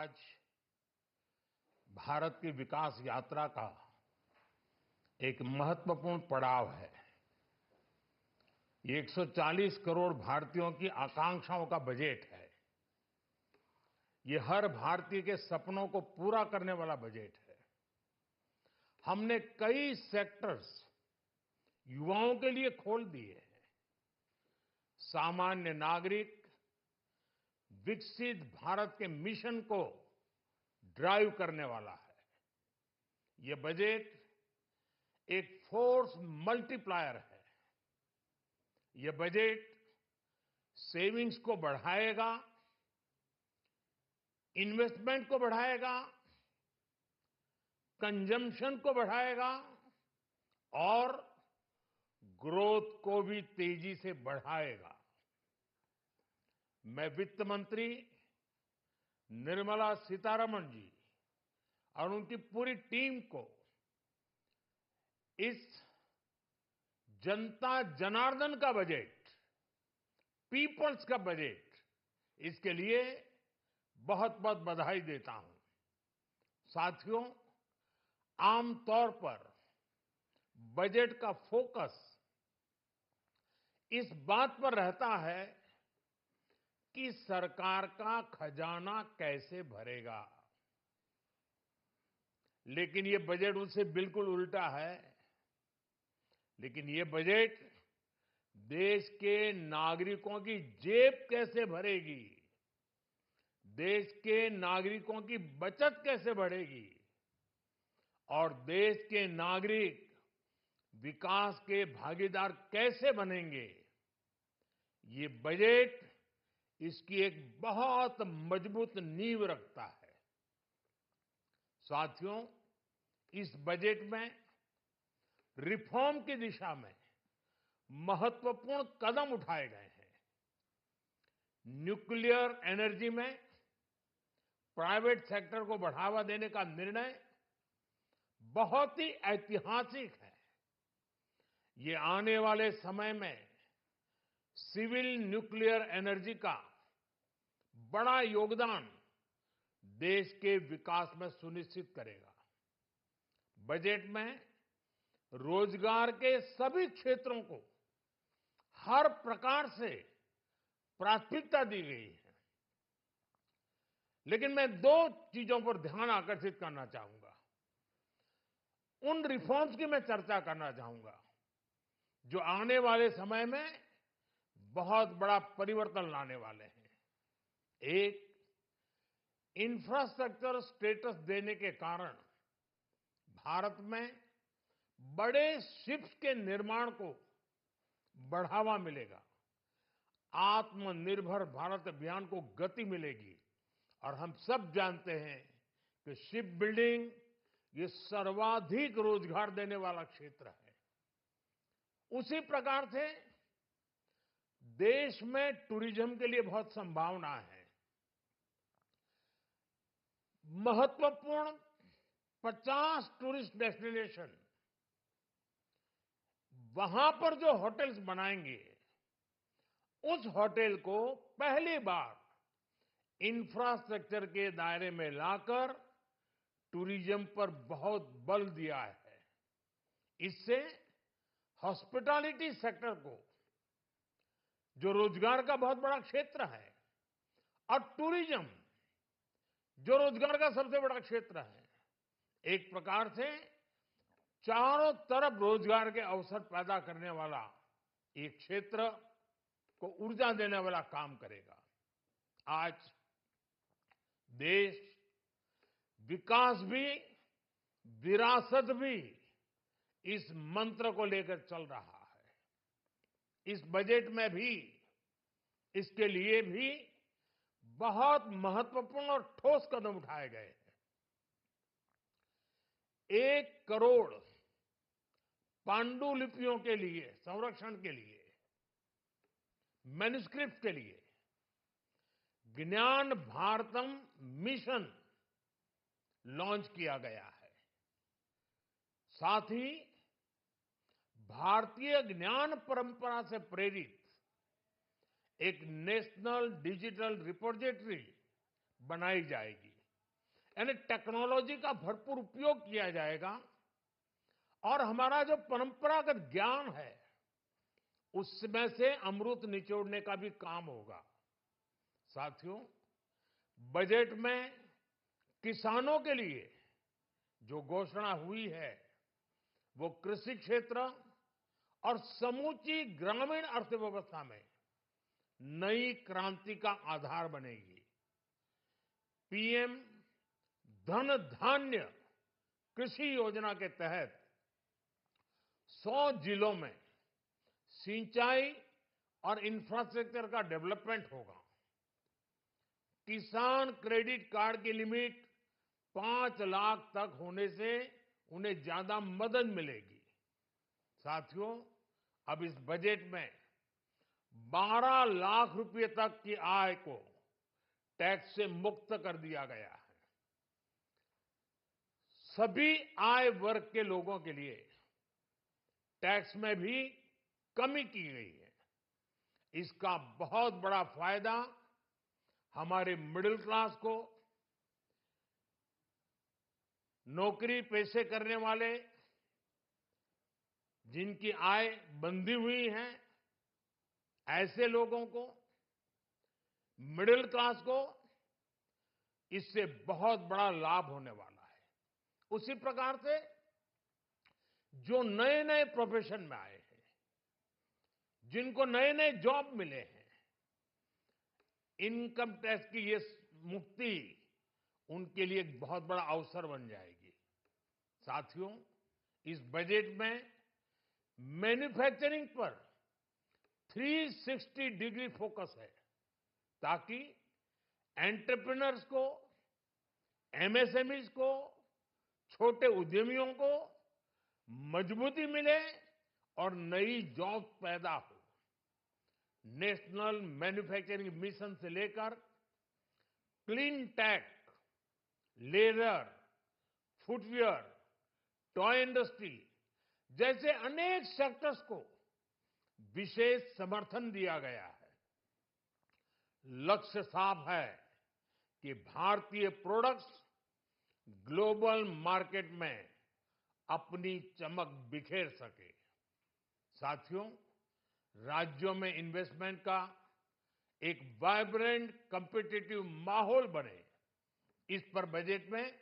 आज भारत की विकास यात्रा का एक महत्वपूर्ण पड़ाव है। ये 140 करोड़ भारतीयों की आकांक्षाओं का बजट है। ये हर भारतीय के सपनों को पूरा करने वाला बजट है। हमने कई सेक्टर्स युवाओं के लिए खोल दिए हैं। सामान्य नागरिक विकसित भारत के मिशन को ड्राइव करने वाला है। ये बजट एक फोर्स मल्टीप्लायर है। ये बजट सेविंग्स को बढ़ाएगा, इन्वेस्टमेंट को बढ़ाएगा, कंजम्पशन को बढ़ाएगा और ग्रोथ को भी तेजी से बढ़ाएगा। मैं वित्त मंत्री निर्मला सीतारमण जी और उनकी पूरी टीम को इस जनता जनार्दन का बजट, पीपल्स का बजट, इसके लिए बहुत बहुत बधाई देता हूं। साथियों, आमतौर पर बजट का फोकस इस बात पर रहता है कि सरकार का खजाना कैसे भरेगा, लेकिन ये बजट उससे बिल्कुल उल्टा है। लेकिन ये बजट देश के नागरिकों की जेब कैसे भरेगी, देश के नागरिकों की बचत कैसे बढ़ेगी और देश के नागरिक विकास के भागीदार कैसे बनेंगे, ये बजट इसकी एक बहुत मजबूत नींव रखता है। साथियों, इस बजट में रिफॉर्म की दिशा में महत्वपूर्ण कदम उठाए गए हैं। न्यूक्लियर एनर्जी में प्राइवेट सेक्टर को बढ़ावा देने का निर्णय बहुत ही ऐतिहासिक है। ये आने वाले समय में सिविल न्यूक्लियर एनर्जी का बड़ा योगदान देश के विकास में सुनिश्चित करेगा। बजट में रोजगार के सभी क्षेत्रों को हर प्रकार से प्राथमिकता दी गई है। लेकिन मैं दो चीजों पर ध्यान आकर्षित करना चाहूंगा। उन रिफॉर्म्स की मैं चर्चा करना चाहूंगा जो आने वाले समय में बहुत बड़ा परिवर्तन लाने वाले हैं। एक, इंफ्रास्ट्रक्चर स्टेटस देने के कारण भारत में बड़े शिप्स के निर्माण को बढ़ावा मिलेगा। आत्मनिर्भर भारत अभियान को गति मिलेगी और हम सब जानते हैं कि शिप बिल्डिंग ये सर्वाधिक रोजगार देने वाला क्षेत्र है। उसी प्रकार से देश में टूरिज्म के लिए बहुत संभावना है। महत्वपूर्ण 50 टूरिस्ट डेस्टिनेशन, वहां पर जो होटल्स बनाएंगे, उस होटल को पहली बार इंफ्रास्ट्रक्चर के दायरे में लाकर टूरिज्म पर बहुत बल दिया है। इससे हॉस्पिटैलिटी सेक्टर को, जो रोजगार का बहुत बड़ा क्षेत्र है, और टूरिज्म जो रोजगार का सबसे बड़ा क्षेत्र है, एक प्रकार से चारों तरफ रोजगार के अवसर पैदा करने वाला एक क्षेत्र को ऊर्जा देने वाला काम करेगा। आज देश विकास भी, विरासत भी, इस मंत्र को लेकर चल रहा है। इस बजट में भी इसके लिए भी बहुत महत्वपूर्ण और ठोस कदम उठाए गए हैं। 1 करोड़ पांडुलिपियों के लिए संरक्षण के लिए, मैन्युस्क्रिप्ट के लिए ज्ञान भारतम मिशन लॉन्च किया गया है। साथ ही भारतीय ज्ञान परंपरा से प्रेरित एक नेशनल डिजिटल रिपोजिटरी बनाई जाएगी। यानी टेक्नोलॉजी का भरपूर उपयोग किया जाएगा और हमारा जो परंपरागत ज्ञान है उसमें से अमृत निचोड़ने का भी काम होगा। साथियों, बजट में किसानों के लिए जो घोषणा हुई है वो कृषि क्षेत्र और समूची ग्रामीण अर्थव्यवस्था में नई क्रांति का आधार बनेगी। पीएम धन धान्य कृषि योजना के तहत 100 जिलों में सिंचाई और इंफ्रास्ट्रक्चर का डेवलपमेंट होगा। किसान क्रेडिट कार्ड की लिमिट 5 लाख तक होने से उन्हें ज्यादा मदद मिलेगी। साथियों, अब इस बजट में 12 लाख रुपए तक की आय को टैक्स से मुक्त कर दिया गया है। सभी आय वर्ग के लोगों के लिए टैक्स में भी कमी की गई है। इसका बहुत बड़ा फायदा हमारे मिडिल क्लास को, नौकरी पेशे करने वाले जिनकी आय बंधी हुई है ऐसे लोगों को, मिडिल क्लास को इससे बहुत बड़ा लाभ होने वाला है। उसी प्रकार से जो नए नए प्रोफेशन में आए हैं, जिनको नए नए जॉब मिले हैं, इनकम टैक्स की ये मुक्ति उनके लिए एक बहुत बड़ा अवसर बन जाएगी। साथियों, इस बजट में मैन्युफैक्चरिंग पर 360 डिग्री फोकस है ताकि एंटरप्रेन्योर्स को, एमएसएमईज को, छोटे उद्यमियों को मजबूती मिले और नई जॉब पैदा हो। नेशनल मैन्युफैक्चरिंग मिशन से लेकर clean tech, leather, footwear, toy industry जैसे अनेक सेक्टर्स को विशेष समर्थन दिया गया है। लक्ष्य साफ है कि भारतीय प्रोडक्ट्स ग्लोबल मार्केट में अपनी चमक बिखेर सके। साथियों, राज्यों में इन्वेस्टमेंट का एक वाइब्रेंट कॉम्पिटिटिव माहौल बने, इस पर बजट में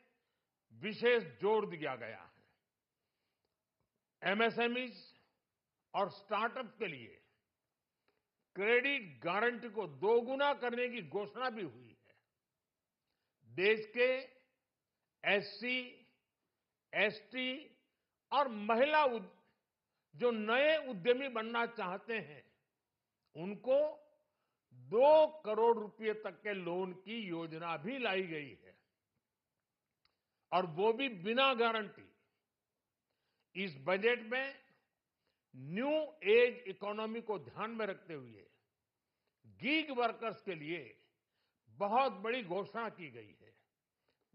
विशेष जोर दिया गया है। एमएसएमईज और स्टार्टअप के लिए क्रेडिट गारंटी को दोगुना करने की घोषणा भी हुई है। देश के एससी, एसटी और महिला जो नए उद्यमी बनना चाहते हैं उनको 2 करोड़ रुपए तक के लोन की योजना भी लाई गई है और वो भी बिना गारंटी। इस बजट में न्यू एज इकोनॉमी को ध्यान में रखते हुए गीग वर्कर्स के लिए बहुत बड़ी घोषणा की गई है।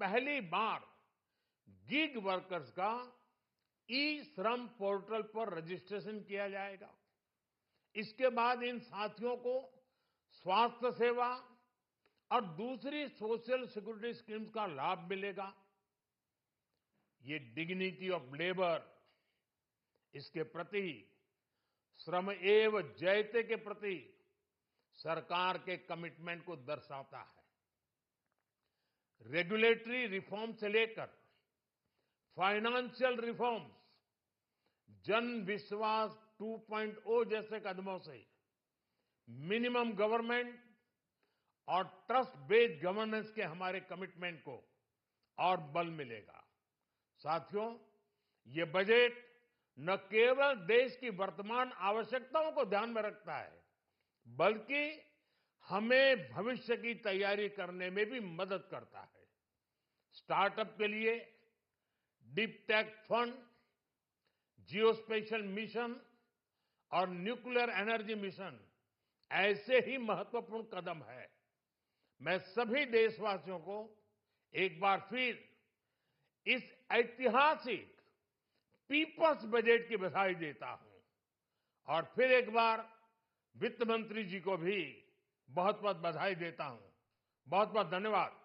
पहली बार गीग वर्कर्स का ई श्रम पोर्टल पर रजिस्ट्रेशन किया जाएगा। इसके बाद इन साथियों को स्वास्थ्य सेवा और दूसरी सोशल सिक्योरिटी स्कीम्स का लाभ मिलेगा। ये डिग्निटी ऑफ लेबर, इसके प्रति श्रम एव जयते के प्रति सरकार के कमिटमेंट को दर्शाता है। रेगुलेटरी रिफॉर्म से लेकर फाइनेंशियल रिफॉर्म्स, जन विश्वास 2.0 जैसे कदमों से मिनिमम गवर्नमेंट और ट्रस्ट बेस्ड गवर्नेंस के हमारे कमिटमेंट को और बल मिलेगा। साथियों, ये बजट न केवल देश की वर्तमान आवश्यकताओं को ध्यान में रखता है बल्कि हमें भविष्य की तैयारी करने में भी मदद करता है। स्टार्टअप के लिए deep tech fund, geospatial mission और न्यूक्लियर एनर्जी मिशन ऐसे ही महत्वपूर्ण कदम है। मैं सभी देशवासियों को एक बार फिर इस ऐतिहासिक पीपल्स बजट की बधाई देता हूं और फिर एक बार वित्त मंत्री जी को भी बहुत बहुत बधाई देता हूं। बहुत बहुत धन्यवाद।